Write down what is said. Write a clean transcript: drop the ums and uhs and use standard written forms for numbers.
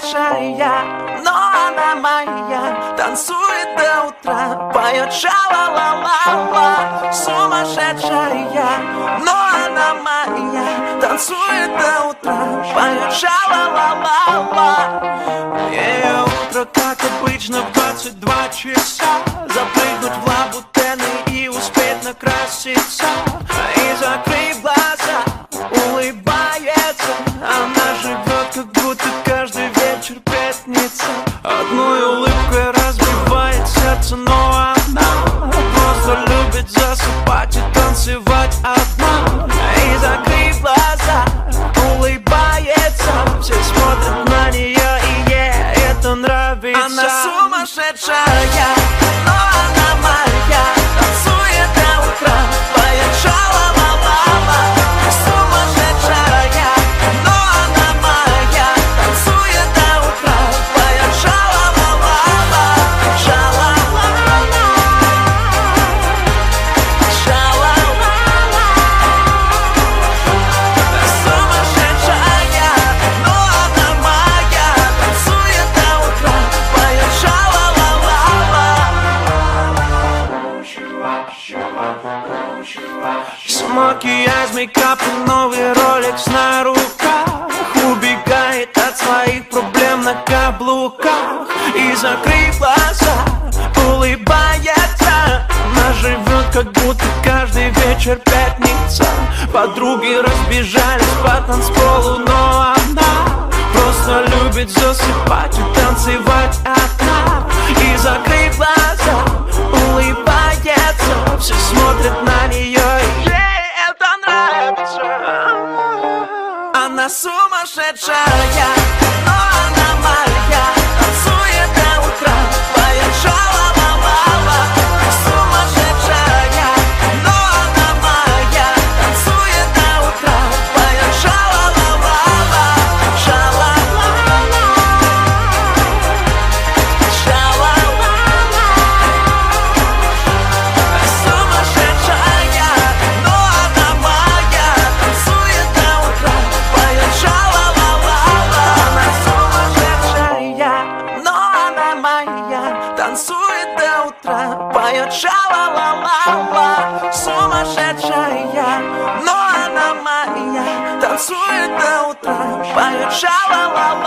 сумасшедшая, но она моя. Танцует до утра, поет ша-ла-ла-ла-ла. Сумасшедшая, но она моя. Танцует до утра, поет ша-ла-ла-ла-ла. Ее утро, как обычно, в 22 часа. Запрыгнуть в лабутены и успеть накраситься. И закрыв глаза, улыбается. Она живет, как будто каждый вечер пятница. Одной улыбкой разбивает сердце, но она просто любит засыпать и танцевать одна. И закрыв глаза, улыбается. Все смотрят на нее, и ей это нравится. Она сумасшедшая, но она моя. Танцует до утра, поет ша-ла-ла-ла-ла. Сумасшедшая, но она моя. Танцует до утра, поет ша-ла-ла-ла-ла. Ша-ла-ла-ла, ша-ла-ла-ла. Сумасшедшая, но она моя. Танцует до утра, поет ша-ла-ла-ла-ла. Макияж, мейкап и новый ролекс на руках. Убегает от своих проблем на каблуках. И закрыв глаза, улыбается. Она живет, как будто каждый вечер пятница. Подруги разбежались по танцполу, но она просто любит засыпать и танцевать одна. И закрыв глаза, улыбается. Все смотрят на нее, и ей это нравится. Она сумасшедшая, но она моя. Танцует до утра, поет ша-ла-ла-ла-ла. Сумасшедшая, но она моя. Танцует до утра, поет ша-ла-ла-ла-ла. Ша-ла-ла-ла, ша-ла-ла-ла. Сумасшедшая, но она моя. Танцует до утра, поет ша-ла-ла-ла-ла. Она сумасшедшая, но она моя. Танцует до утра, поет ша-ла-ла-ла-ла. Сумасшедшая, но она моя. Танцует до утра, поет ша-ла-ла-ла-ла.